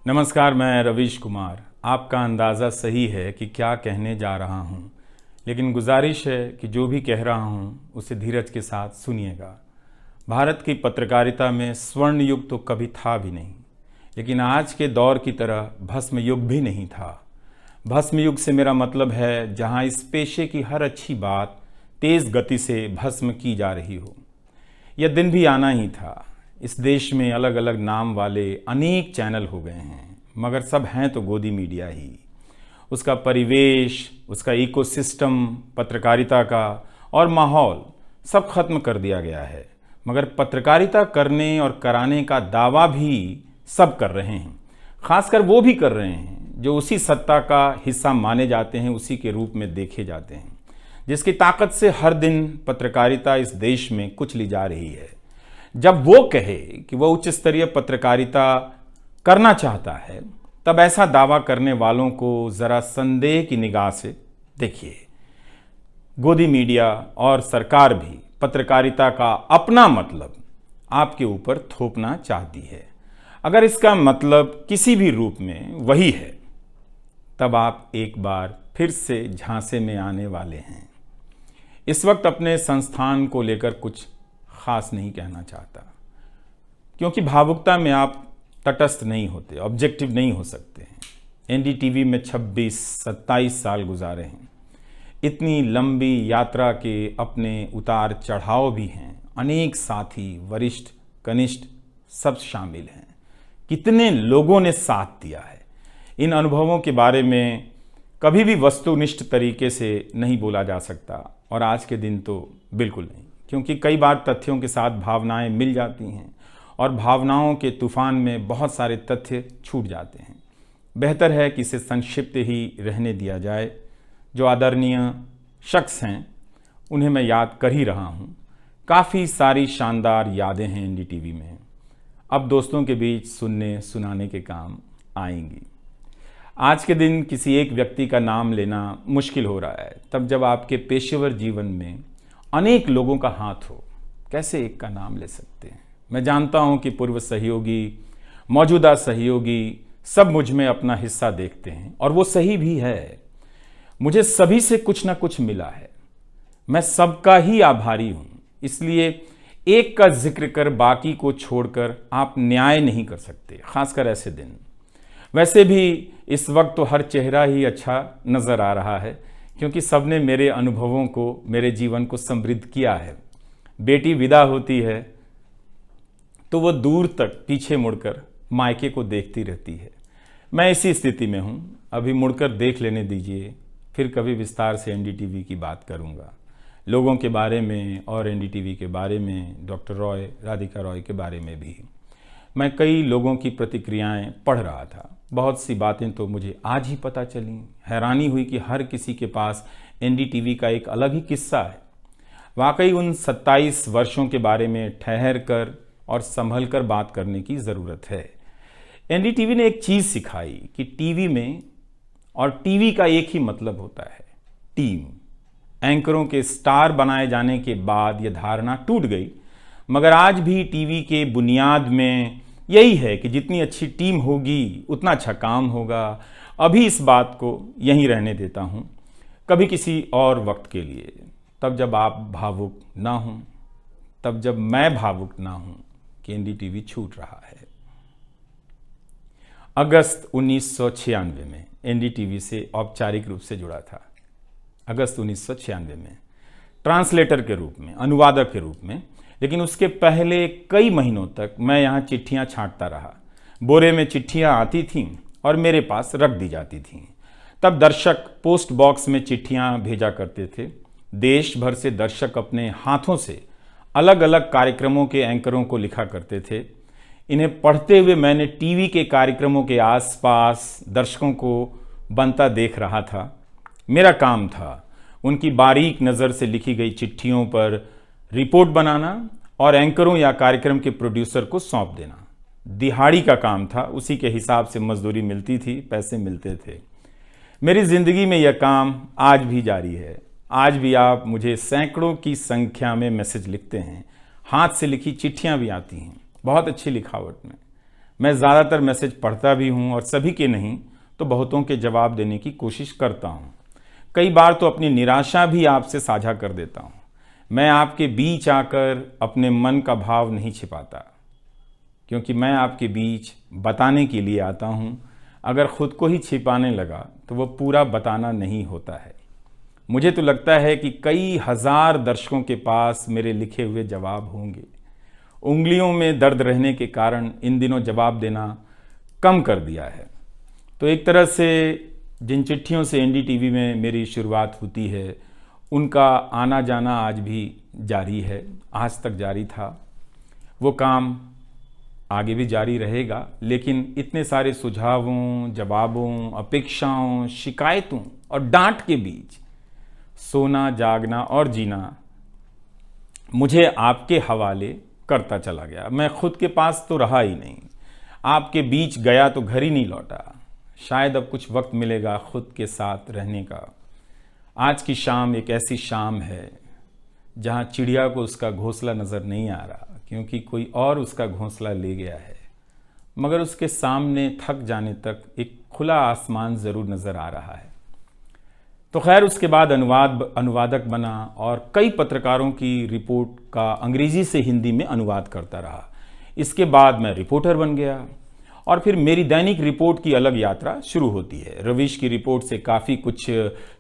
नमस्कार, मैं रवीश कुमार। आपका अंदाज़ा सही है कि क्या कहने जा रहा हूँ, लेकिन गुजारिश है कि जो भी कह रहा हूँ उसे धीरज के साथ सुनिएगा। भारत की पत्रकारिता में स्वर्ण युग तो कभी था भी नहीं, लेकिन आज के दौर की तरह भस्म युग भी नहीं था। भस्म युग से मेरा मतलब है जहाँ इस पेशे की हर अच्छी बात तेज़ गति से भस्म की जा रही हो। यह दिन भी आना ही था। इस देश में अलग अलग नाम वाले अनेक चैनल हो गए हैं, मगर सब हैं तो गोदी मीडिया ही। उसका परिवेश, उसका इकोसिस्टम, पत्रकारिता का और माहौल सब खत्म कर दिया गया है। मगर पत्रकारिता करने और कराने का दावा भी सब कर रहे हैं। खासकर वो भी कर रहे हैं जो उसी सत्ता का हिस्सा माने जाते हैं, उसी के रूप में देखे जाते हैं, जिसकी ताकत से हर दिन पत्रकारिता इस देश में कुचली जा रही है। जब वो कहे कि वह उच्च स्तरीय पत्रकारिता करना चाहता है, तब ऐसा दावा करने वालों को जरा संदेह की निगाह से देखिए। गोदी मीडिया और सरकार भी पत्रकारिता का अपना मतलब आपके ऊपर थोपना चाहती है। अगर इसका मतलब किसी भी रूप में वही है, तब आप एक बार फिर से झांसे में आने वाले हैं। इस वक्त अपने संस्थान को लेकर कुछ खास नहीं कहना चाहता, क्योंकि भावुकता में आप तटस्थ नहीं होते, ऑब्जेक्टिव नहीं हो सकते हैं। एनडीटीवी में 26-27 साल गुजारे हैं। इतनी लंबी यात्रा के अपने उतार चढ़ाव भी हैं। अनेक साथी, वरिष्ठ, कनिष्ठ सब शामिल हैं। कितने लोगों ने साथ दिया है। इन अनुभवों के बारे में कभी भी वस्तुनिष्ठ तरीके से नहीं बोला जा सकता, और आज के दिन तो बिल्कुल नहीं, क्योंकि कई बार तथ्यों के साथ भावनाएं मिल जाती हैं और भावनाओं के तूफान में बहुत सारे तथ्य छूट जाते हैं। बेहतर है कि इसे संक्षिप्त ही रहने दिया जाए। जो आदरणीय शख्स हैं उन्हें मैं याद कर ही रहा हूँ। काफ़ी सारी शानदार यादें हैं एनडीटीवी में, अब दोस्तों के बीच सुनने सुनाने के काम आएंगी। आज के दिन किसी एक व्यक्ति का नाम लेना मुश्किल हो रहा है, तब जब आपके पेशेवर जीवन में अनेक लोगों का हाथ हो। कैसे एक का नाम ले सकते हैं? मैं जानता हूं कि पूर्व सहयोगी, मौजूदा सहयोगी सब मुझ में अपना हिस्सा देखते हैं, और वो सही भी है। मुझे सभी से कुछ ना कुछ मिला है। मैं सबका ही आभारी हूं। इसलिए एक का जिक्र कर बाकी को छोड़कर आप न्याय नहीं कर सकते, खासकर ऐसे दिन। वैसे भी इस वक्त तो हर चेहरा ही अच्छा नजर आ रहा है, क्योंकि सबने मेरे अनुभवों को, मेरे जीवन को समृद्ध किया है। बेटी विदा होती है तो वो दूर तक पीछे मुड़कर मायके को देखती रहती है। मैं इसी स्थिति में हूँ। अभी मुड़कर देख लेने दीजिए, फिर कभी विस्तार से एनडीटीवी की बात करूँगा, लोगों के बारे में और एनडीटीवी के बारे में, डॉक्टर रॉय, राधिका रॉय के बारे में भी। मैं कई लोगों की प्रतिक्रियाएं पढ़ रहा था। बहुत सी बातें तो मुझे आज ही पता चली। हैरानी हुई कि हर किसी के पास एनडीटीवी का एक अलग ही किस्सा है। वाकई उन 27 वर्षों के बारे में ठहर कर और संभल कर बात करने की ज़रूरत है। एनडीटीवी ने एक चीज़ सिखाई कि टीवी में और टीवी का एक ही मतलब होता है, टीम। एंकरों के स्टार बनाए जाने के बाद यह धारणा टूट गई, मगर आज भी टीवी के बुनियाद में यही है कि जितनी अच्छी टीम होगी उतना अच्छा काम होगा। अभी इस बात को यहीं रहने देता हूँ, कभी किसी और वक्त के लिए, तब जब आप भावुक ना हों, तब जब मैं भावुक ना हूँ कि एनडीटीवी छूट रहा है। अगस्त 1996 में एनडीटीवी से औपचारिक रूप से जुड़ा था। अगस्त 1996 में ट्रांसलेटर के रूप में, अनुवादक के रूप में। लेकिन उसके पहले कई महीनों तक मैं यहाँ चिट्ठियाँ छांटता रहा। बोरे में चिट्ठियाँ आती थीं और मेरे पास रख दी जाती थीं। तब दर्शक पोस्ट बॉक्स में चिट्ठियाँ भेजा करते थे। देश भर से दर्शक अपने हाथों से अलग अलग कार्यक्रमों के एंकरों को लिखा करते थे। इन्हें पढ़ते हुए मैंने टीवी के कार्यक्रमों के आसपास दर्शकों को बनता देख रहा था। मेरा काम था उनकी बारीक नज़र से लिखी गई चिट्ठियों पर रिपोर्ट बनाना और एंकरों या कार्यक्रम के प्रोड्यूसर को सौंप देना। दिहाड़ी का काम था, उसी के हिसाब से मजदूरी मिलती थी, पैसे मिलते थे। मेरी ज़िंदगी में यह काम आज भी जारी है। आज भी आप मुझे सैकड़ों की संख्या में मैसेज लिखते हैं, हाथ से लिखी चिट्ठियां भी आती हैं, बहुत अच्छी लिखावट में। मैं ज़्यादातर मैसेज पढ़ता भी हूँ और सभी के नहीं तो बहुतों के जवाब देने की कोशिश करता हूँ। कई बार तो अपनी निराशा भी आपसे साझा कर देता हूँ। मैं आपके बीच आकर अपने मन का भाव नहीं छिपाता, क्योंकि मैं आपके बीच बताने के लिए आता हूँ। अगर खुद को ही छिपाने लगा तो वो पूरा बताना नहीं होता है। मुझे तो लगता है कि कई हजार दर्शकों के पास मेरे लिखे हुए जवाब होंगे। उंगलियों में दर्द रहने के कारण इन दिनों जवाब देना कम कर दिया है। तो एक तरह से जिन चिट्ठियों से एनडीटीवी में मेरी शुरुआत होती है, उनका आना जाना आज भी जारी है, आज तक जारी था। वो काम आगे भी जारी रहेगा, लेकिन इतने सारे सुझावों, जवाबों, अपेक्षाओं, शिकायतों और डांट के बीच सोना, जागना और जीना मुझे आपके हवाले करता चला गया। मैं खुद के पास तो रहा ही नहीं, आपके बीच गया तो घर ही नहीं लौटा। शायद अब कुछ वक्त मिलेगा खुद के साथ रहने का। आज की शाम एक ऐसी शाम है जहां चिड़िया को उसका घोंसला नज़र नहीं आ रहा, क्योंकि कोई और उसका घोंसला ले गया है, मगर उसके सामने थक जाने तक एक खुला आसमान ज़रूर नज़र आ रहा है। तो खैर, उसके बाद अनुवादक बना और कई पत्रकारों की रिपोर्ट का अंग्रेजी से हिंदी में अनुवाद करता रहा। इसके बाद मैं रिपोर्टर बन गया और फिर मेरी दैनिक रिपोर्ट की अलग यात्रा शुरू होती है। रवीश की रिपोर्ट से काफ़ी कुछ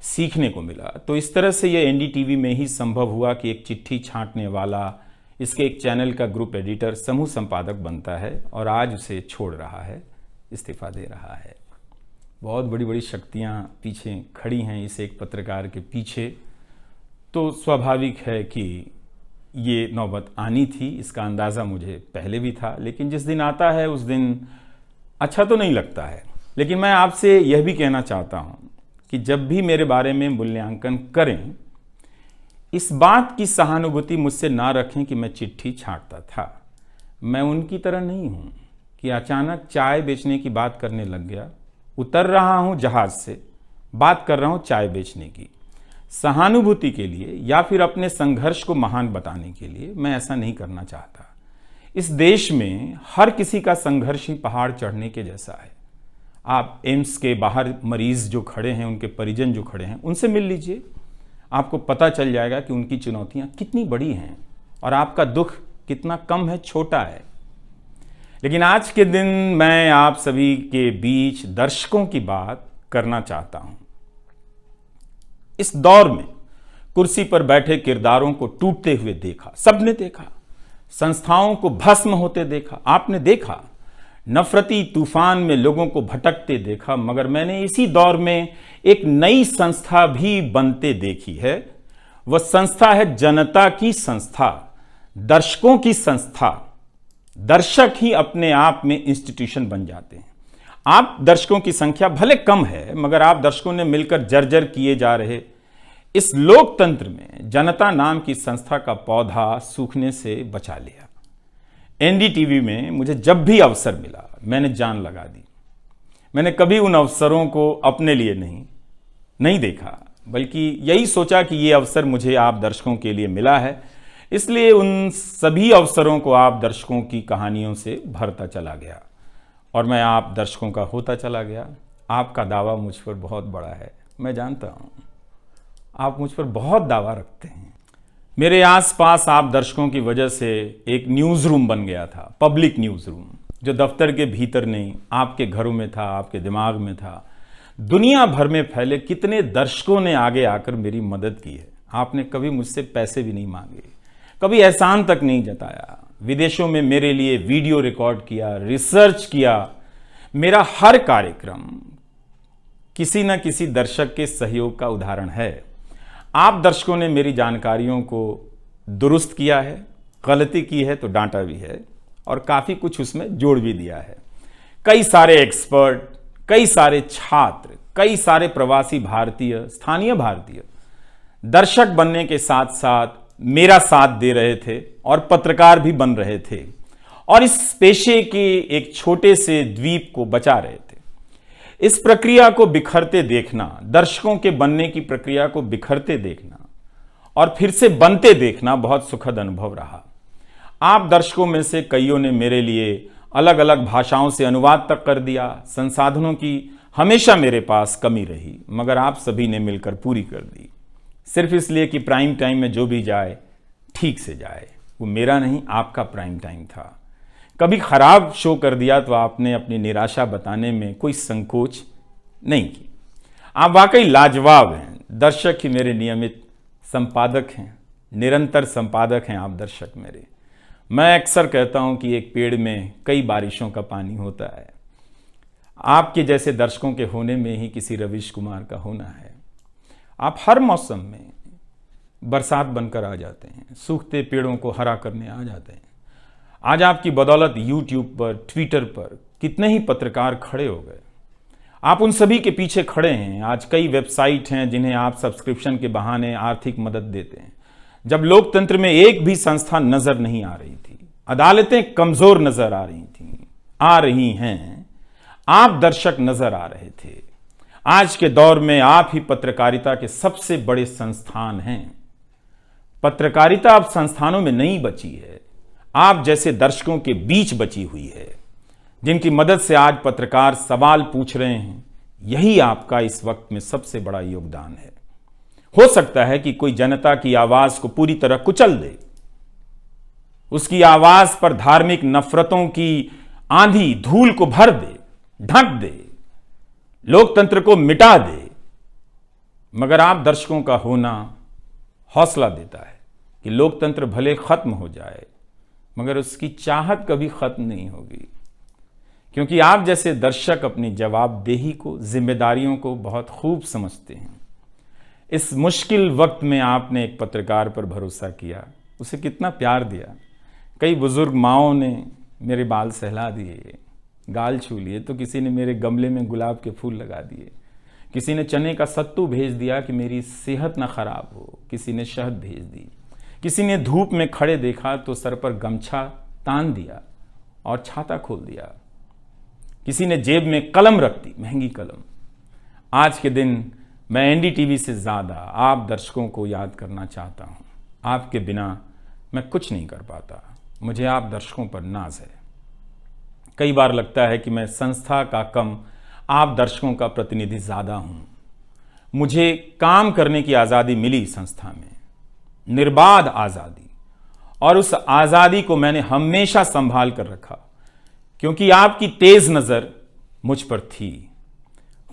सीखने को मिला। तो इस तरह से ये एनडीटीवी में ही संभव हुआ कि एक चिट्ठी छांटने वाला इसके एक चैनल का ग्रुप एडिटर समूह संपादक बनता है और आज उसे छोड़ रहा है, इस्तीफा दे रहा है। बहुत बड़ी बड़ी शक्तियां पीछे खड़ी हैं इस एक पत्रकार के पीछे। तो स्वाभाविक है कि ये नौबत आनी थी, इसका अंदाज़ा मुझे पहले भी था। लेकिन जिस दिन आता है उस दिन अच्छा तो नहीं लगता है। लेकिन मैं आपसे यह भी कहना चाहता हूँ कि जब भी मेरे बारे में मूल्यांकन करें, इस बात की सहानुभूति मुझसे ना रखें कि मैं चिट्ठी छांटता था। मैं उनकी तरह नहीं हूँ कि अचानक चाय बेचने की बात करने लग गया। उतर रहा हूँ जहाज से, बात कर रहा हूँ चाय बेचने की। सहानुभूति के लिए या फिर अपने संघर्ष को महान बताने के लिए मैं ऐसा नहीं करना चाहता। इस देश में हर किसी का संघर्ष ही पहाड़ चढ़ने के जैसा है। आप एम्स के बाहर मरीज जो खड़े हैं, उनके परिजन जो खड़े हैं, उनसे मिल लीजिए। आपको पता चल जाएगा कि उनकी चुनौतियां कितनी बड़ी हैं और आपका दुख कितना कम है, छोटा है। लेकिन आज के दिन मैं आप सभी के बीच दर्शकों की बात करना चाहता हूं। इस दौर में कुर्सी पर बैठे किरदारों को टूटते हुए देखा, सबने देखा। संस्थाओं को भस्म होते देखा, आपने देखा। नफरती तूफान में लोगों को भटकते देखा, मगर मैंने इसी दौर में एक नई संस्था भी बनते देखी है। वह संस्था है जनता की संस्था, दर्शकों की संस्था। दर्शक ही अपने आप में इंस्टीट्यूशन बन जाते हैं। आप दर्शकों की संख्या भले कम है, मगर आप दर्शकों ने मिलकर जर्जर किए जा रहे इस लोकतंत्र में जनता नाम की संस्था का पौधा सूखने से बचा लिया। एनडीटीवी में मुझे जब भी अवसर मिला मैंने जान लगा दी। मैंने कभी उन अवसरों को अपने लिए नहीं देखा, बल्कि यही सोचा कि ये अवसर मुझे आप दर्शकों के लिए मिला है, इसलिए उन सभी अवसरों को आप दर्शकों की कहानियों से भरता चला गया और मैं आप दर्शकों का होता चला गया। आपका दावा मुझ पर बहुत बड़ा है, मैं जानता हूँ। आप मुझ पर बहुत दावा रखते हैं। मेरे आसपास आप दर्शकों की वजह से एक न्यूज़ रूम बन गया था, पब्लिक न्यूज़ रूम, जो दफ्तर के भीतर नहीं, आपके घरों में था, आपके दिमाग में था। दुनिया भर में फैले कितने दर्शकों ने आगे आकर मेरी मदद की है। आपने कभी मुझसे पैसे भी नहीं मांगे, कभी एहसान तक नहीं जताया। विदेशों में मेरे लिए वीडियो रिकॉर्ड किया, रिसर्च किया। मेरा हर कार्यक्रम किसी न किसी दर्शक के सहयोग का उदाहरण है। आप दर्शकों ने मेरी जानकारियों को दुरुस्त किया है, गलती की है तो डांटा भी है और काफ़ी कुछ उसमें जोड़ भी दिया है। कई सारे एक्सपर्ट, कई सारे छात्र, कई सारे प्रवासी भारतीय, स्थानीय भारतीय दर्शक बनने के साथ साथ मेरा साथ दे रहे थे और पत्रकार भी बन रहे थे और इस पेशे के एक छोटे से द्वीप को बचा रहे थे। इस प्रक्रिया को बिखरते देखना, दर्शकों के बनने की प्रक्रिया को बिखरते देखना और फिर से बनते देखना बहुत सुखद अनुभव रहा। आप दर्शकों में से कईयों ने मेरे लिए अलग अलग भाषाओं से अनुवाद तक कर दिया। संसाधनों की हमेशा मेरे पास कमी रही, मगर आप सभी ने मिलकर पूरी कर दी, सिर्फ इसलिए कि प्राइम टाइम में जो भी जाए ठीक से जाए। वो मेरा नहीं, आपका प्राइम टाइम था। कभी खराब शो कर दिया तो आपने अपनी निराशा बताने में कोई संकोच नहीं की। आप वाकई लाजवाब हैं। दर्शक ही मेरे नियमित संपादक हैं, निरंतर संपादक हैं आप दर्शक मेरे। मैं अक्सर कहता हूं कि एक पेड़ में कई बारिशों का पानी होता है। आपके जैसे दर्शकों के होने में ही किसी रवीश कुमार का होना है। आप हर मौसम में बरसात बनकर आ जाते हैं, सूखते पेड़ों को हरा करने आ जाते हैं। आज आपकी बदौलत यूट्यूब पर, ट्विटर पर कितने ही पत्रकार खड़े हो गए। आप उन सभी के पीछे खड़े हैं। आज कई वेबसाइट हैं जिन्हें आप सब्सक्रिप्शन के बहाने आर्थिक मदद देते हैं। जब लोकतंत्र में एक भी संस्था नजर नहीं आ रही थी, अदालतें कमजोर नजर आ रही थी, आ रही हैं, आप दर्शक नजर आ रहे थे। आज के दौर में आप ही पत्रकारिता के सबसे बड़े संस्थान हैं। पत्रकारिता अब संस्थानों में नहीं बची है, आप जैसे दर्शकों के बीच बची हुई है, जिनकी मदद से आज पत्रकार सवाल पूछ रहे हैं। यही आपका इस वक्त में सबसे बड़ा योगदान है। हो सकता है कि कोई जनता की आवाज को पूरी तरह कुचल दे, उसकी आवाज पर धार्मिक नफरतों की आंधी धूल को भर दे, ढक दे, लोकतंत्र को मिटा दे, मगर आप दर्शकों का होना हौसला देता है कि लोकतंत्र भले खत्म हो जाए, मगर उसकी चाहत कभी खत्म नहीं होगी, क्योंकि आप जैसे दर्शक अपनी जवाबदेही को, जिम्मेदारियों को बहुत खूब समझते हैं। इस मुश्किल वक्त में आपने एक पत्रकार पर भरोसा किया, उसे कितना प्यार दिया। कई बुजुर्ग माओं ने मेरे बाल सहला दिए, गाल छू लिए, तो किसी ने मेरे गमले में गुलाब के फूल लगा दिए, किसी ने चने का सत्तू भेज दिया कि मेरी सेहत ना खराब हो, किसी ने शहद भेज दी, किसी ने धूप में खड़े देखा तो सर पर गमछा तान दिया और छाता खोल दिया, किसी ने जेब में कलम रख दी, महंगी कलम। आज के दिन मैं एनडीटीवी से ज्यादा आप दर्शकों को याद करना चाहता हूं। आपके बिना मैं कुछ नहीं कर पाता। मुझे आप दर्शकों पर नाज है। कई बार लगता है कि मैं संस्था का कम, आप दर्शकों का प्रतिनिधि ज्यादा हूं। मुझे काम करने की आजादी मिली संस्था में, निर्बाध आजादी, और उस आजादी को मैंने हमेशा संभाल कर रखा, क्योंकि आपकी तेज नजर मुझ पर थी।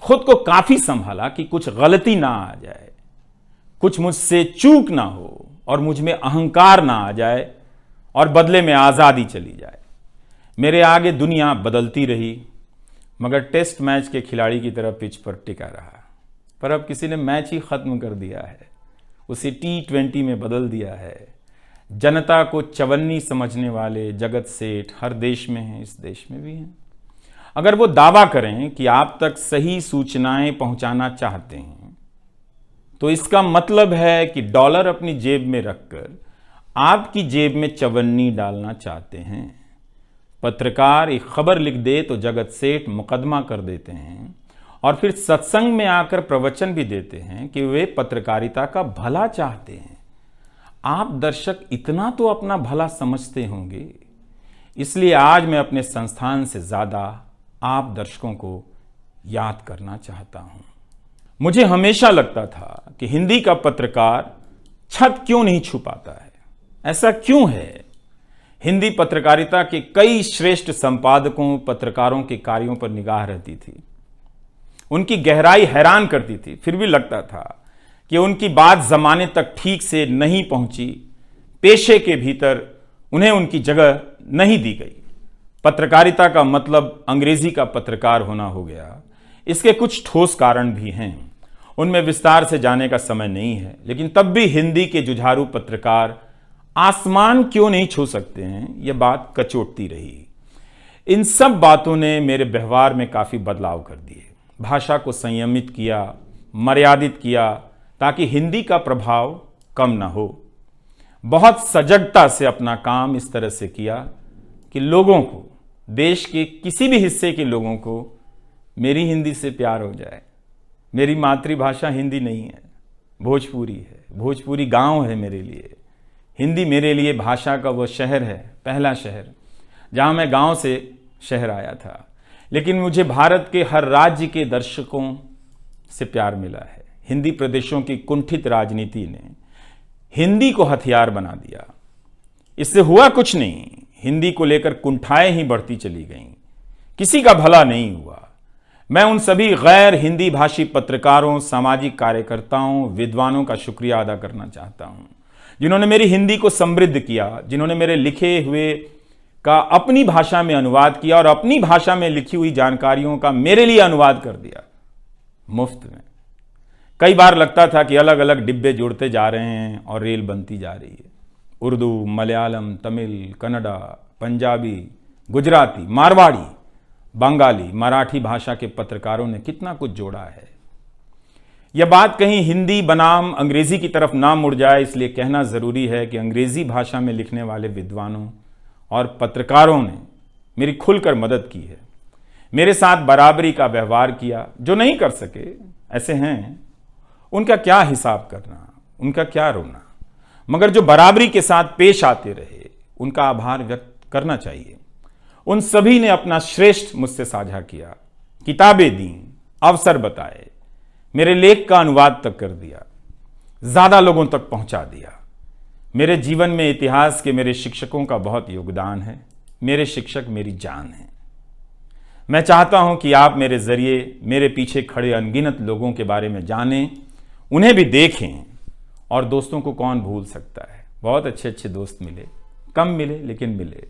खुद को काफी संभाला कि कुछ गलती ना आ जाए, कुछ मुझसे चूक ना हो और मुझ में अहंकार ना आ जाए और बदले में आजादी चली जाए। मेरे आगे दुनिया बदलती रही, मगर टेस्ट मैच के खिलाड़ी की तरह पिच पर टिका रहा। पर अब किसी ने मैच ही खत्म कर दिया है, उसे T20 में बदल दिया है। जनता को चवन्नी समझने वाले जगत सेठ हर देश में हैं, इस देश में भी हैं। अगर वो दावा करें कि आप तक सही सूचनाएं पहुंचाना चाहते हैं, तो इसका मतलब है कि डॉलर अपनी जेब में रखकर आपकी जेब में चवन्नी डालना चाहते हैं। पत्रकार एक खबर लिख दे तो जगत सेठ मुकदमा कर देते हैं और फिर सत्संग में आकर प्रवचन भी देते हैं कि वे पत्रकारिता का भला चाहते हैं। आप दर्शक इतना तो अपना भला समझते होंगे, इसलिए आज मैं अपने संस्थान से ज्यादा आप दर्शकों को याद करना चाहता हूं। मुझे हमेशा लगता था कि हिंदी का पत्रकार छत क्यों नहीं छू पाता है। ऐसा क्यों है? हिंदी पत्रकारिता के कई श्रेष्ठ संपादकों, पत्रकारों के कार्यों पर निगाह रहती थी, उनकी गहराई हैरान करती थी। फिर भी लगता था कि उनकी बात जमाने तक ठीक से नहीं पहुंची, पेशे के भीतर उन्हें उनकी जगह नहीं दी गई। पत्रकारिता का मतलब अंग्रेजी का पत्रकार होना हो गया। इसके कुछ ठोस कारण भी हैं, उनमें विस्तार से जाने का समय नहीं है, लेकिन तब भी हिंदी के जुझारू पत्रकार आसमान क्यों नहीं छू सकते हैं, यह बात कचोटती रही। इन सब बातों ने मेरे व्यवहार में काफी बदलाव कर दिए। भाषा को संयमित किया, मर्यादित किया, ताकि हिंदी का प्रभाव कम ना हो। बहुत सजगता से अपना काम इस तरह से किया कि लोगों को, देश के किसी भी हिस्से के लोगों को मेरी हिंदी से प्यार हो जाए। मेरी मातृभाषा हिंदी नहीं है, भोजपुरी है। भोजपुरी गांव है मेरे लिए। हिंदी मेरे लिए भाषा का वो शहर है, पहला शहर, जहां मैं गांव से शहर आया था, लेकिन मुझे भारत के हर राज्य के दर्शकों से प्यार मिला है। हिंदी प्रदेशों की कुंठित राजनीति ने हिंदी को हथियार बना दिया। इससे हुआ कुछ नहीं, हिंदी को लेकर कुंठाएं ही बढ़ती चली गईं, किसी का भला नहीं हुआ। मैं उन सभी गैर हिंदी भाषी पत्रकारों, सामाजिक कार्यकर्ताओं, विद्वानों का शुक्रिया अदा करना चाहता हूं, जिन्होंने मेरी हिंदी को समृद्ध किया, जिन्होंने मेरे लिखे हुए का अपनी भाषा में अनुवाद किया और अपनी भाषा में लिखी हुई जानकारियों का मेरे लिए अनुवाद कर दिया मुफ्त में। कई बार लगता था कि अलग अलग डिब्बे जुड़ते जा रहे हैं और रेल बनती जा रही है। उर्दू, मलयालम, तमिल, कन्नड़ा, पंजाबी, गुजराती, मारवाड़ी, बंगाली, मराठी भाषा के पत्रकारों ने कितना कुछ जोड़ा है। यह बात कहीं हिंदी बनाम अंग्रेजी की तरफ ना मुड़ जाए, इसलिए कहना जरूरी है कि अंग्रेजी भाषा में लिखने वाले विद्वानों और पत्रकारों ने मेरी खुलकर मदद की है, मेरे साथ बराबरी का व्यवहार किया। जो नहीं कर सके, ऐसे हैं, उनका क्या हिसाब करना, उनका क्या रोना, मगर जो बराबरी के साथ पेश आते रहे, उनका आभार व्यक्त करना चाहिए। उन सभी ने अपना श्रेष्ठ मुझसे साझा किया, किताबें दी, अवसर बताए, मेरे लेख का अनुवाद तक कर दिया, ज्यादा लोगों तक पहुंचा दिया। मेरे जीवन में इतिहास के मेरे शिक्षकों का बहुत योगदान है। मेरे शिक्षक मेरी जान है। मैं चाहता हूं कि आप मेरे जरिए मेरे पीछे खड़े अनगिनत लोगों के बारे में जानें, उन्हें भी देखें। और दोस्तों को कौन भूल सकता है, बहुत अच्छे अच्छे दोस्त मिले, कम मिले लेकिन मिले।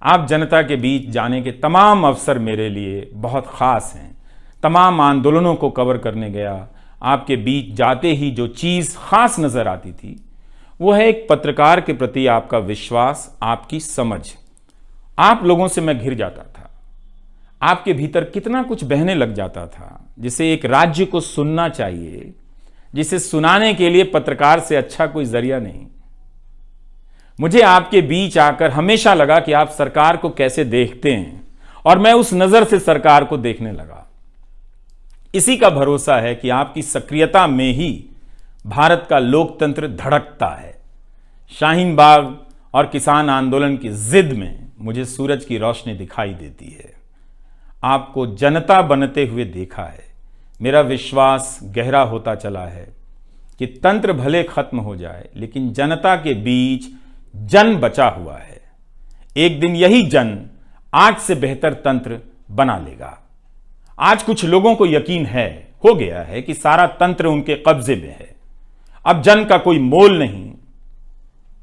आप जनता के बीच जाने के तमाम अवसर मेरे लिए बहुत खास हैं। तमाम आंदोलनों को कवर करने गया, आपके बीच जाते ही जो चीज खास नजर आती थी वो है एक पत्रकार के प्रति आपका विश्वास, आपकी समझ। आप लोगों से मैं घिर जाता था। आपके भीतर कितना कुछ बहने लग जाता था, जिसे एक राज्य को सुनना चाहिए, जिसे सुनाने के लिए पत्रकार से अच्छा कोई जरिया नहीं। मुझे आपके बीच आकर हमेशा लगा कि आप सरकार को कैसे देखते हैं, और मैं उस नजर से सरकार को देखने लगा। इसी का भरोसा है कि आपकी सक्रियता में ही भारत का लोकतंत्र धड़कता है। शाहीन बाग और किसान आंदोलन की जिद में मुझे सूरज की रोशनी दिखाई देती है। आपको जनता बनते हुए देखा है। मेरा विश्वास गहरा होता चला है कि तंत्र भले खत्म हो जाए, लेकिन जनता के बीच जन बचा हुआ है। एक दिन यही जन आज से बेहतर तंत्र बना लेगा। आज कुछ लोगों को यकीन हो गया है कि सारा तंत्र उनके कब्जे में है। अब जन का कोई मोल नहीं।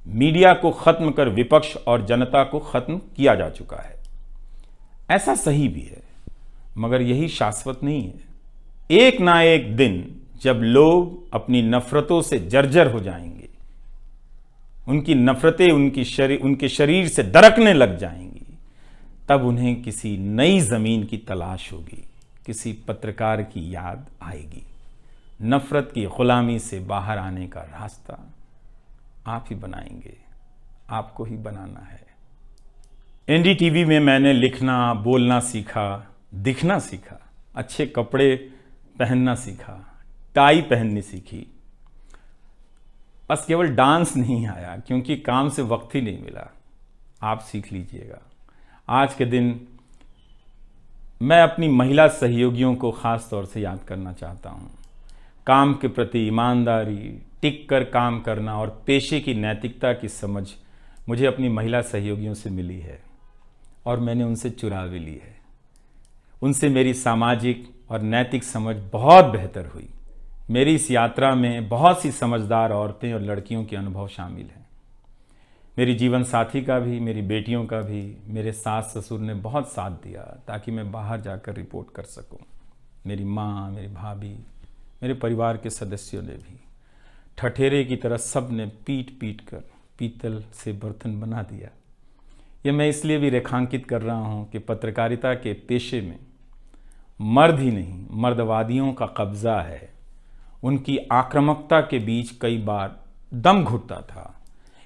मीडिया को खत्म कर विपक्ष और जनता को खत्म किया जा चुका है। ऐसा सही भी है, मगर यही शाश्वत नहीं है। एक ना एक दिन जब लोग अपनी नफरतों से जर्जर हो जाएंगे, उनकी नफरतें उनके शरीर से दरकने लग जाएंगी, तब उन्हें किसी नई जमीन की तलाश होगी, किसी पत्रकार की याद आएगी। नफरत की गुलामी से बाहर आने का रास्ता आप ही बनाएंगे, आपको ही बनाना है। एनडीटीवी में मैंने लिखना, बोलना सीखा, दिखना सीखा, अच्छे कपड़े पहनना सीखा, टाई पहननी सीखी। बस केवल डांस नहीं आया, क्योंकि काम से वक्त ही नहीं मिला। आप सीख लीजिएगा। आज के दिन मैं अपनी महिला सहयोगियों को खास तौर से याद करना चाहता हूं। काम के प्रति ईमानदारी, टिक कर काम करना और पेशे की नैतिकता की समझ मुझे अपनी महिला सहयोगियों से मिली है, और मैंने उनसे चुरा भी ली है। उनसे मेरी सामाजिक और नैतिक समझ बहुत बेहतर हुई। मेरी इस यात्रा में बहुत सी समझदार औरतें और लड़कियों के अनुभव शामिल हैं। मेरी जीवन साथी का भी, मेरी बेटियों का भी, मेरे सास ससुर ने बहुत साथ दिया ताकि मैं बाहर जाकर रिपोर्ट कर सकूं। मेरी माँ, मेरी भाभी, मेरे परिवार के सदस्यों ने भी। ठठेरे की तरह सब ने पीट पीट कर पीतल से बर्तन बना दिया। यह मैं इसलिए भी रेखांकित कर रहा हूं कि पत्रकारिता के पेशे में मर्द ही नहीं, मर्दवादियों का कब्जा है। उनकी आक्रामकता के बीच कई बार दम घुटता था।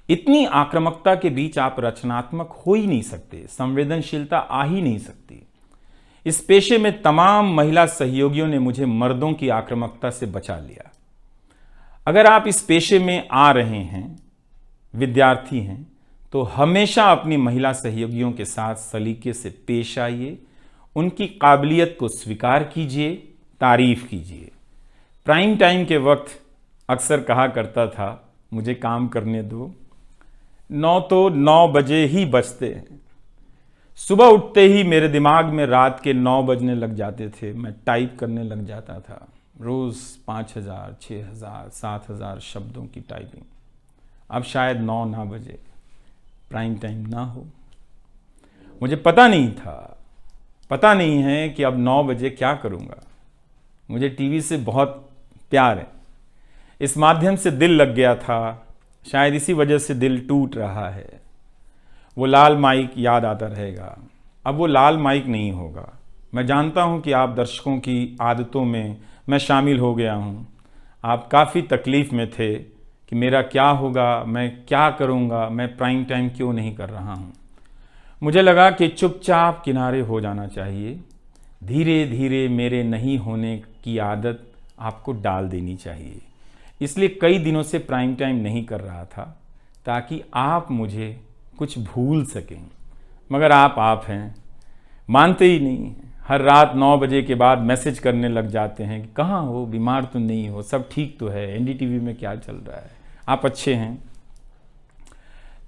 इतनी आक्रामकता के बीच आप रचनात्मक हो ही नहीं सकते, संवेदनशीलता आ ही नहीं सकती। इस पेशे में तमाम महिला सहयोगियों ने मुझे मर्दों की आक्रामकता से बचा लिया। अगर आप इस पेशे में आ रहे हैं, विद्यार्थी हैं, तो हमेशा अपनी महिला सहयोगियों के साथ सलीके से पेश आइए, उनकी काबिलियत को स्वीकार कीजिए, तारीफ कीजिए। प्राइम टाइम के वक्त अक्सर कहा करता था, मुझे काम करने दो, 9 बजे ही बजते हैं। सुबह उठते ही मेरे दिमाग में रात के 9 बजने लग जाते थे। मैं टाइप करने लग जाता था, रोज़ 5000, 6000, 7000 शब्दों की टाइपिंग। अब शायद 9 ना बजे, प्राइम टाइम ना हो। मुझे पता नहीं था, पता नहीं है कि अब 9 बजे क्या करूँगा। मुझे टीवी से बहुत प्यार है, इस माध्यम से दिल लग गया था, शायद इसी वजह से दिल टूट रहा है। वो लाल माइक याद आता रहेगा, अब वो लाल माइक नहीं होगा। मैं जानता हूं कि आप दर्शकों की आदतों में मैं शामिल हो गया हूं। आप काफ़ी तकलीफ़ में थे कि मेरा क्या होगा, मैं क्या करूंगा, मैं प्राइम टाइम क्यों नहीं कर रहा हूं। मुझे लगा कि चुपचाप किनारे हो जाना चाहिए। धीरे धीरे मेरे नहीं होने की आदत आपको डाल देनी चाहिए। इसलिए कई दिनों से प्राइम टाइम नहीं कर रहा था, ताकि आप मुझे कुछ भूल सकें। मगर आप हैं, मानते ही नहीं। हर रात 9 बजे के बाद मैसेज करने लग जाते हैं कि कहाँ हो, बीमार तो नहीं हो, सब ठीक तो है, एनडीटीवी में क्या चल रहा है, आप अच्छे हैं।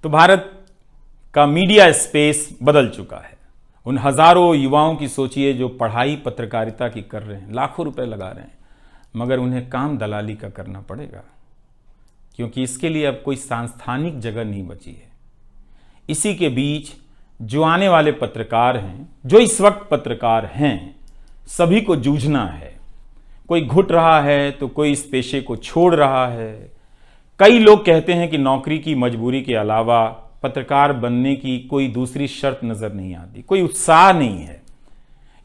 तो भारत का मीडिया स्पेस बदल चुका है। उन हजारों युवाओं की सोचिए जो पढ़ाई पत्रकारिता की कर रहे हैं, लाखों रुपए लगा रहे हैं, मगर उन्हें काम दलाली का करना पड़ेगा, क्योंकि इसके लिए अब कोई सांस्थानिक जगह नहीं बची है। इसी के बीच जो आने वाले पत्रकार हैं, जो इस वक्त पत्रकार हैं, सभी को जूझना है। कोई घुट रहा है तो कोई इस पेशे को छोड़ रहा है। कई लोग कहते हैं कि नौकरी की मजबूरी के अलावा पत्रकार बनने की कोई दूसरी शर्त नजर नहीं आती, कोई उत्साह नहीं है।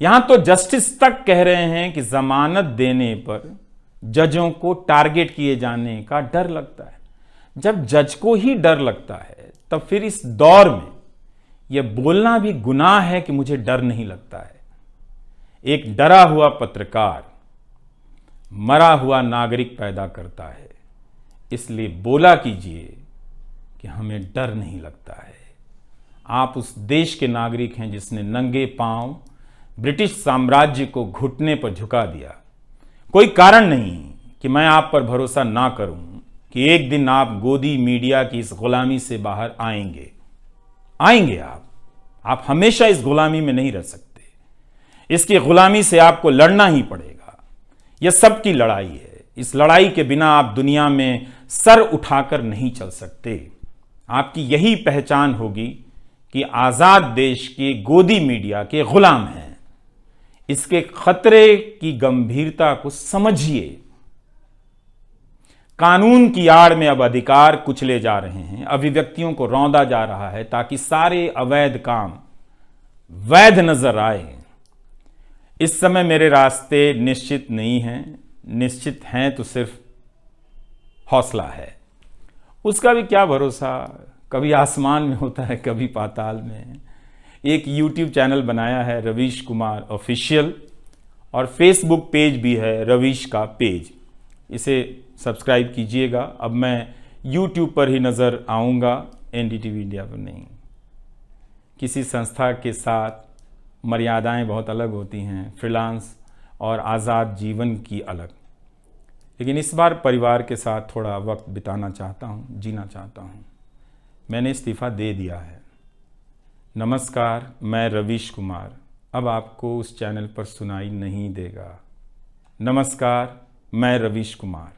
यहां तो जस्टिस तक कह रहे हैं कि जमानत देने पर जजों को टारगेट किए जाने का डर लगता है। जब जज को ही डर लगता है, तब फिर इस दौर में यह बोलना भी गुनाह है कि मुझे डर नहीं लगता है। एक डरा हुआ पत्रकार मरा हुआ नागरिक पैदा करता है। इसलिए बोला कीजिए कि हमें डर नहीं लगता है। आप उस देश के नागरिक हैं जिसने नंगे पांव ब्रिटिश साम्राज्य को घुटने पर झुका दिया। कोई कारण नहीं कि मैं आप पर भरोसा ना करूं कि एक दिन आप गोदी मीडिया की इस गुलामी से बाहर आएंगे। आप हमेशा इस गुलामी में नहीं रह सकते। इसकी गुलामी से आपको लड़ना ही पड़ेगा। यह सबकी लड़ाई है। इस लड़ाई के बिना आप दुनिया में सर उठाकर नहीं चल सकते। आपकी यही पहचान होगी कि आजाद देश के गोदी मीडिया के गुलाम हैं। इसके खतरे की गंभीरता को समझिए। कानून की आड़ में अब अधिकार कुचले जा रहे हैं, अभिव्यक्तियों को रौंदा जा रहा है, ताकि सारे अवैध काम वैध नजर आए। इस समय मेरे रास्ते निश्चित नहीं हैं, निश्चित हैं तो सिर्फ हौसला है। उसका भी क्या भरोसा, कभी आसमान में होता है, कभी पाताल में। एक YouTube चैनल बनाया है रवीश कुमार ऑफिशियल, और फेसबुक पेज भी है रवीश का पेज। इसे सब्सक्राइब कीजिएगा। अब मैं YouTube पर ही नज़र आऊँगा, एनडीटीवी इंडिया पर नहीं। किसी संस्था के साथ मर्यादाएं बहुत अलग होती हैं, फ्रीलांस और आज़ाद जीवन की अलग। लेकिन इस बार परिवार के साथ थोड़ा वक्त बिताना चाहता हूँ, जीना चाहता हूँ। मैंने इस्तीफ़ा दे दिया है। नमस्कार, मैं रवीश कुमार अब आपको उस चैनल पर सुनाई नहीं देगा। नमस्कार, मैं रवीश कुमार।